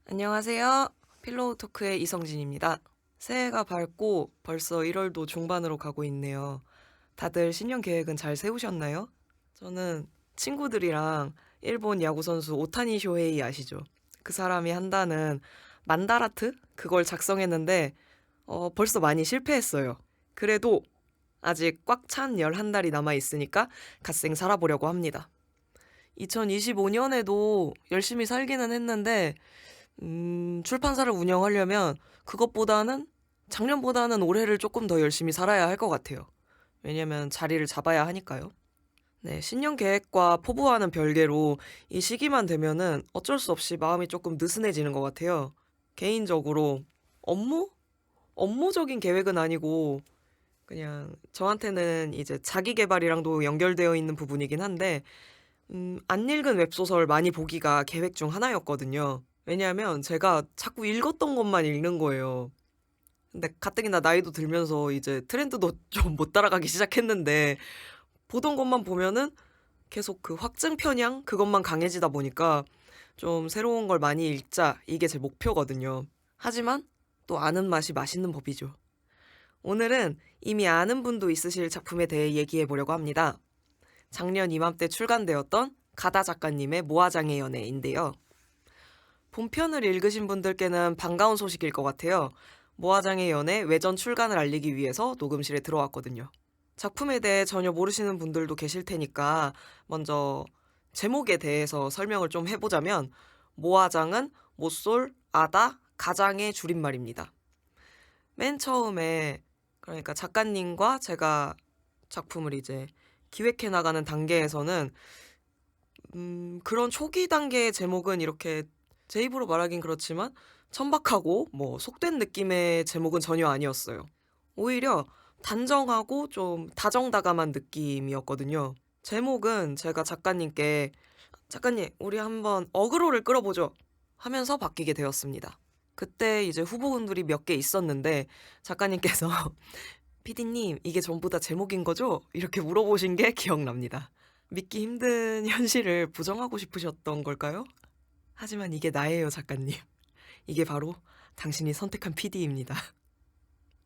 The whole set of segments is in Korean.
안녕하세요. 필로우 토크의 이성진입니다. 새해가 밝고 벌써 1월도 중반으로 가고 있네요. 다들 신년 계획은 잘 세우셨나요? 저는 친구들이랑 일본 야구 선수 오타니 쇼헤이 아시죠? 그 사람이 한다는 만다라트? 그걸 작성했는데 벌써 많이 실패했어요. 그래도 아직 꽉 찬 11달이 남아 있으니까 갓생 살아보려고 합니다. 2025년에도 열심히 살기는 했는데 출판사를 운영하려면 그것보다는 작년보다는 올해를 조금 더 열심히 살아야 할 것 같아요. 왜냐면 자리를 잡아야 하니까요. 네, 신년 계획과 포부와는 별개로 이 시기만 되면은 어쩔 수 없이 마음이 조금 느슨해지는 것 같아요. 개인적으로 업무? 업무적인 계획은 아니고 그냥 저한테는 이제 자기 개발이랑도 연결되어 있는 부분이긴 한데 안 읽은 웹소설 많이 보기가 계획 중 하나였거든요. 왜냐하면 제가 자꾸 읽었던 것만 읽는 거예요. 근데 가뜩이나 나이도 들면서 이제 트렌드도 좀 못 따라가기 시작했는데 보던 것만 보면은 계속 그 확증 편향 그것만 강해지다 보니까 좀 새로운 걸 많이 읽자 이게 제 목표거든요. 하지만 또 아는 맛이 맛있는 법이죠. 오늘은 이미 아는 분도 있으실 작품에 대해 얘기해 보려고 합니다. 작년 이맘때 출간되었던 가다 작가님의 모아장의 연애인데요. 본편을 읽으신 분들께는 반가운 소식일 것 같아요. 모아장의 연애 외전 출간을 알리기 위해서 녹음실에 들어왔거든요. 작품에 대해 전혀 모르시는 분들도 계실 테니까 먼저 제목에 대해서 설명을 좀 해보자면 모아장은 모쏠, 아다, 가장의 줄임말입니다. 맨 처음에 그러니까 작가님과 제가 작품을 이제 기획해 나가는 단계에서는 그런 초기 단계의 제목은 이렇게 제 입으로 말하긴 그렇지만 천박하고 뭐 속된 느낌의 제목은 전혀 아니었어요. 오히려 단정하고 좀 다정다감한 느낌이었거든요. 제목은 제가 작가님께 작가님, 우리 한번 어그로를 끌어보죠 하면서 바뀌게 되었습니다. 그때 이제 후보군들이 몇 개 있었는데 작가님께서 피디님, 이게 전부 다 제목인 거죠? 이렇게 물어보신 게 기억납니다. 믿기 힘든 현실을 부정하고 싶으셨던 걸까요? 하지만 이게 나예요, 작가님. 이게 바로 당신이 선택한 PD입니다.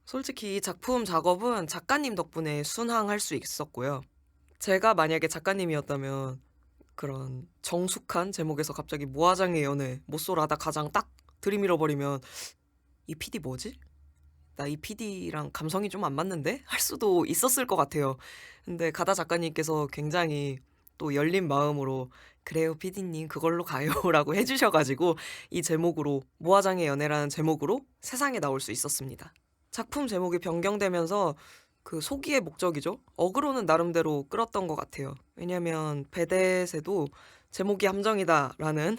솔직히 이 작품 작업은 작가님 덕분에 순항할 수 있었고요. 제가 만약에 작가님이었다면 그런 정숙한 제목에서 갑자기 모아장의 연애, 못쏠하다 가장 딱 들이밀어버리면 이 PD 뭐지? 나 이 PD랑 감성이 좀 안 맞는데? 할 수도 있었을 것 같아요. 근데 가다 작가님께서 굉장히 또 열린 마음으로 그래요, PD님 그걸로 가요 라고 해주셔가지고 이 제목으로 모아장의 연애라는 제목으로 세상에 나올 수 있었습니다. 작품 제목이 변경되면서 그 소기의 목적이죠. 어그로는 나름대로 끌었던 것 같아요. 왜냐면 베댓에도 제목이 함정이다라는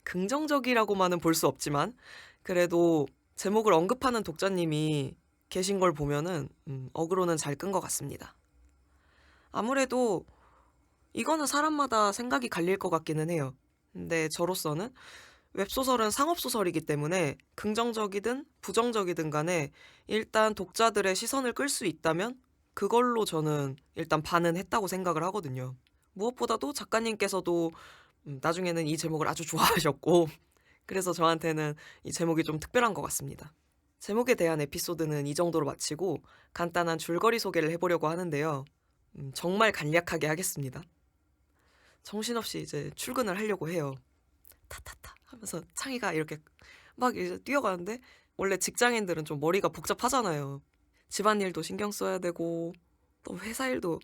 긍정적이라고만은 볼 수 없지만 그래도 제목을 언급하는 독자님이 계신 걸 보면은 어그로는 잘 끈 것 같습니다. 아무래도 이거는 사람마다 생각이 갈릴 것 같기는 해요. 근데 저로서는 웹소설은 상업소설이기 때문에 긍정적이든 부정적이든 간에 일단 독자들의 시선을 끌 수 있다면 그걸로 저는 일단 반은 했다고 생각을 하거든요. 무엇보다도 작가님께서도 나중에는 이 제목을 아주 좋아하셨고 그래서 저한테는 이 제목이 좀 특별한 것 같습니다. 제목에 대한 에피소드는 이 정도로 마치고 간단한 줄거리 소개를 해보려고 하는데요. 정말 간략하게 하겠습니다. 정신없이 이제 출근을 하려고 해요. 타타타 하면서 창희가 이렇게 막 이제 뛰어가는데 원래 직장인들은 좀 머리가 복잡하잖아요. 집안일도 신경 써야 되고 또 회사 일도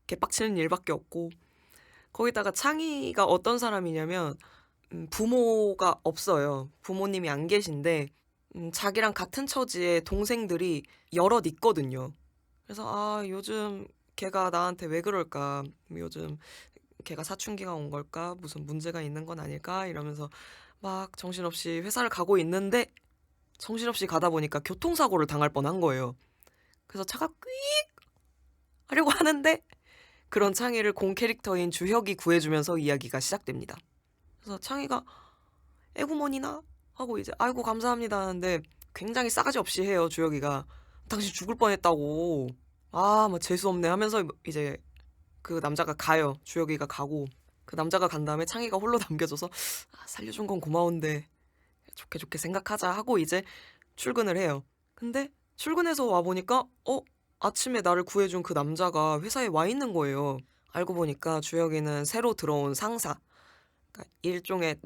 개빡치는 일밖에 없고 거기다가 창희가 어떤 사람이냐면 부모가 없어요. 부모님이 안 계신데 자기랑 같은 처지의 동생들이 여럿 있거든요. 그래서 요즘 걔가 나한테 왜 그럴까? 요즘 걔가 사춘기가 온 걸까? 무슨 문제가 있는 건 아닐까? 이러면서 막 정신없이 회사를 가고 있는데 정신없이 가다 보니까 교통사고를 당할 뻔한 거예요. 그래서 차가 퀴익 하려고 하는데 그런 창희를 공 캐릭터인 주혁이 구해주면서 이야기가 시작됩니다. 그래서 창희가 애구머니나 하고 이제 아이고 감사합니다 하는데 굉장히 싸가지 없이 해요. 주혁이가 당신 죽을 뻔했다고 뭐 재수없네 하면서 이제 그 남자가 가요. 주혁이가 가고 그 남자가 간 다음에 창희가 홀로 남겨져서 살려준 건 고마운데 좋게 좋게 생각하자 하고 이제 출근을 해요. 근데 출근해서 와보니까 아침에 나를 구해준 그 남자가 회사에 와 있는 거예요. 알고 보니까 주혁이는 새로 들어온 상사, 그러니까 일종의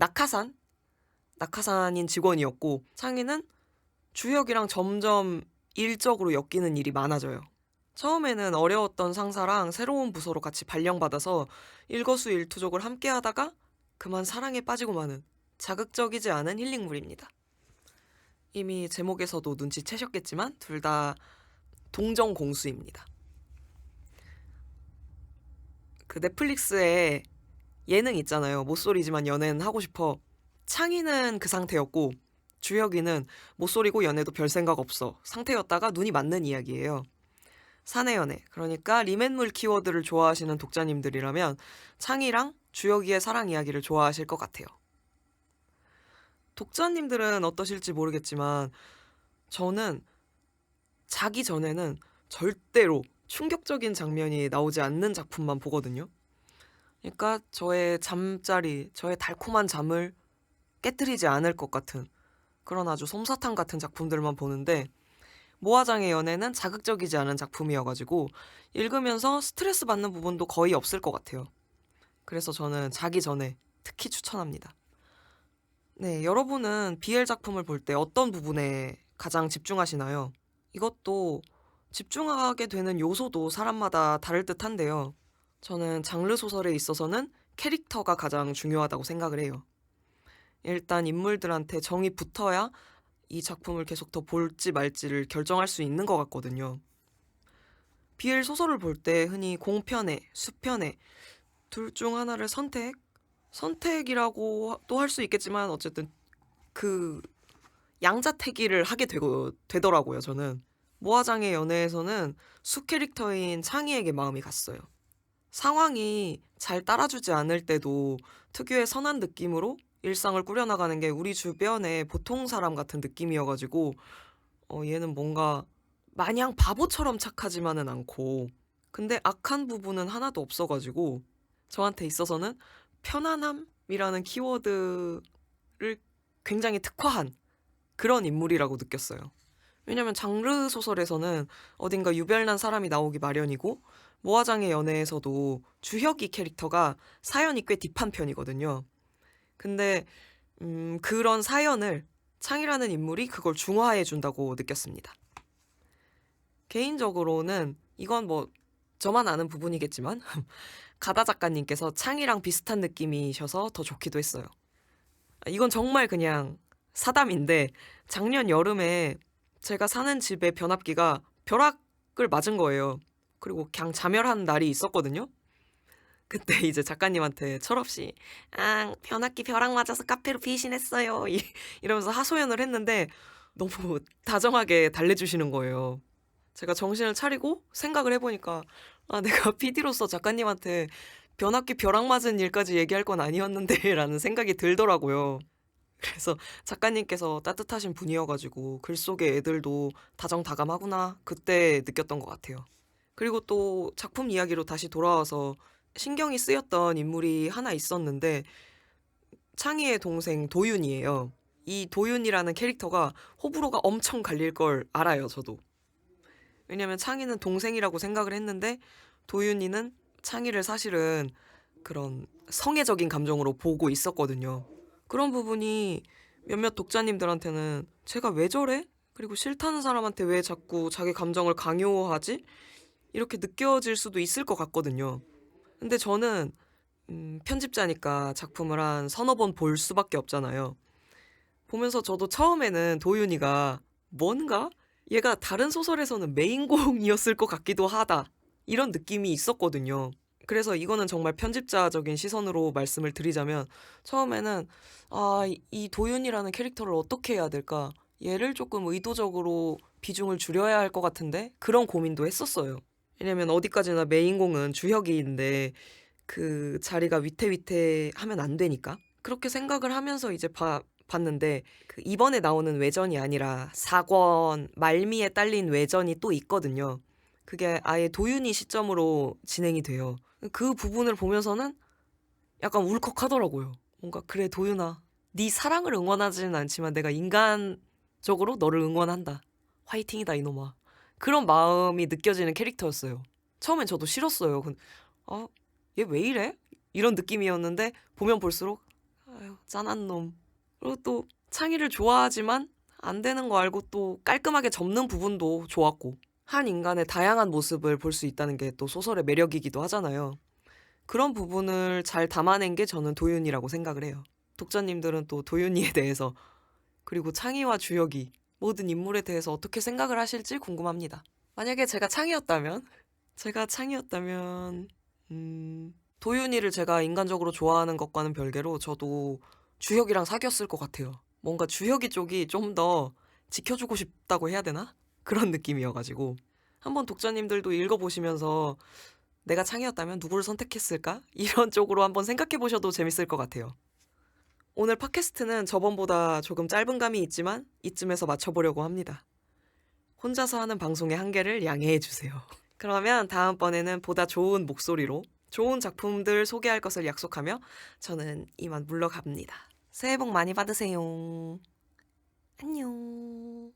낙하산인 직원이었고, 창희는 주혁이랑 점점 일적으로 엮이는 일이 많아져요. 처음에는 어려웠던 상사랑 새로운 부서로 같이 발령받아서 일거수일투족을 함께 하다가 그만 사랑에 빠지고 마는 자극적이지 않은 힐링물입니다. 이미 제목에서도 눈치채셨겠지만 둘 다 동정공수입니다. 그 넷플릭스에 예능 있잖아요. 못소리지만 연애는 하고 싶어. 창희는 그 상태였고 주혁이는 못소리고 연애도 별 생각 없어 상태였다가 눈이 맞는 이야기예요. 사내연애, 그러니까 리맨물 키워드를 좋아하시는 독자님들이라면 창희랑 주혁이의 사랑 이야기를 좋아하실 것 같아요. 독자님들은 어떠실지 모르겠지만 저는 자기 전에는 절대로 충격적인 장면이 나오지 않는 작품만 보거든요. 그러니까 저의 달콤한 잠을 깨뜨리지 않을 것 같은 그런 아주 솜사탕 같은 작품들만 보는데, 모아장의 연애는 자극적이지 않은 작품이어가지고 읽으면서 스트레스 받는 부분도 거의 없을 것 같아요. 그래서 저는 자기 전에 특히 추천합니다. 네, 여러분은 BL 작품을 볼 때 어떤 부분에 가장 집중하시나요? 이것도 집중하게 되는 요소도 사람마다 다를 듯한데요. 저는 장르 소설에 있어서는 캐릭터가 가장 중요하다고 생각을 해요. 일단 인물들한테 정이 붙어야 이 작품을 계속 더 볼지 말지를 결정할 수 있는 것 같거든요. BL 소설을 볼 때 흔히 공편애, 수편애 둘 중 하나를 선택이라고 또 할 수 있겠지만 어쨌든 그 양자택일을 하게 되더라고요. 저는 모아장의 연애에서는 수 캐릭터인 창희에게 마음이 갔어요. 상황이 잘 따라주지 않을 때도 특유의 선한 느낌으로 일상을 꾸려나가는 게 우리 주변의 보통 사람 같은 느낌이어가지고 얘는 뭔가 마냥 바보처럼 착하지만은 않고 근데 악한 부분은 하나도 없어가지고 저한테 있어서는 편안함이라는 키워드를 굉장히 특화한 그런 인물이라고 느꼈어요. 왜냐면 장르 소설에서는 어딘가 유별난 사람이 나오기 마련이고 모아장의 연애에서도 주혁이 캐릭터가 사연이 꽤 딥한 편이거든요. 근데 그런 사연을 창이라는 인물이 그걸 중화해 준다고 느꼈습니다. 개인적으로는 이건 뭐 저만 아는 부분이겠지만 가다 작가님께서 창이랑 비슷한 느낌이셔서 더 좋기도 했어요. 이건 정말 그냥 사담인데 작년 여름에 제가 사는 집의 변압기가 벼락을 맞은 거예요. 그리고 그냥 자멸한 날이 있었거든요. 그때 이제 작가님한테 철없이 변압기 벼락 맞아서 카페로 피신했어요 이러면서 하소연을 했는데 너무 다정하게 달래주시는 거예요. 제가 정신을 차리고 생각을 해보니까 내가 PD로서 작가님한테 변압기 벼락 맞은 일까지 얘기할 건 아니었는데 라는 생각이 들더라고요. 그래서 작가님께서 따뜻하신 분이어가지고 글 속의 애들도 다정다감하구나 그때 느꼈던 것 같아요. 그리고 또 작품 이야기로 다시 돌아와서 신경이 쓰였던 인물이 하나 있었는데 창희의 동생 도윤이에요. 이 도윤이라는 캐릭터가 호불호가 엄청 갈릴 걸 알아요, 저도. 왜냐면 창희는 동생이라고 생각을 했는데 도윤이는 창희를 사실은 그런 성애적인 감정으로 보고 있었거든요. 그런 부분이 몇몇 독자님들한테는 제가 왜 저래? 그리고 싫다는 사람한테 왜 자꾸 자기 감정을 강요하지? 이렇게 느껴질 수도 있을 것 같거든요. 근데 저는 편집자니까 작품을 한 서너 번 볼 수밖에 없잖아요. 보면서 저도 처음에는 도윤이가 뭔가 얘가 다른 소설에서는 메인공이었을 것 같기도 하다 이런 느낌이 있었거든요. 그래서 이거는 정말 편집자적인 시선으로 말씀을 드리자면 처음에는 이 도윤이라는 캐릭터를 어떻게 해야 될까? 얘를 조금 의도적으로 비중을 줄여야 할 것 같은데 그런 고민도 했었어요. 왜냐면 어디까지나 메인공은 주혁이인데 그 자리가 위태위태하면 안 되니까 그렇게 생각을 하면서 이제 봤는데 그 이번에 나오는 외전이 아니라 4권 말미에 딸린 외전이 또 있거든요. 그게 아예 도윤이 시점으로 진행이 돼요. 그 부분을 보면서는 약간 울컥하더라고요. 뭔가 그래 도윤아, 네 사랑을 응원하지는 않지만 내가 인간적으로 너를 응원한다. 화이팅이다 이놈아. 그런 마음이 느껴지는 캐릭터였어요. 처음엔 저도 싫었어요. 아, 얘 왜 이래? 이런 느낌이었는데 보면 볼수록 아유, 짠한 놈. 그리고 또 창의를 좋아하지만 안 되는 거 알고 또 깔끔하게 접는 부분도 좋았고, 한 인간의 다양한 모습을 볼 수 있다는 게 또 소설의 매력이기도 하잖아요. 그런 부분을 잘 담아낸 게 저는 도윤이라고 생각을 해요. 독자님들은 또 도윤이에 대해서, 그리고 창의와 주혁이 모든 인물에 대해서 어떻게 생각을 하실지 궁금합니다. 만약에 제가 창이었다면 도윤이를 제가 인간적으로 좋아하는 것과는 별개로 저도 주혁이랑 사귀었을 것 같아요. 뭔가 주혁이 쪽이 좀 더 지켜주고 싶다고 해야 되나? 그런 느낌이어가지고 한번 독자님들도 읽어보시면서 내가 창이었다면 누구를 선택했을까? 이런 쪽으로 한번 생각해 보셔도 재밌을 것 같아요. 오늘 팟캐스트는 저번보다 조금 짧은 감이 있지만 이쯤에서 맞춰보려고 합니다. 혼자서 하는 방송의 한계를 양해해 주세요. 그러면 다음번에는 보다 좋은 목소리로 좋은 작품들 소개할 것을 약속하며 저는 이만 물러갑니다. 새해 복 많이 받으세요. 안녕.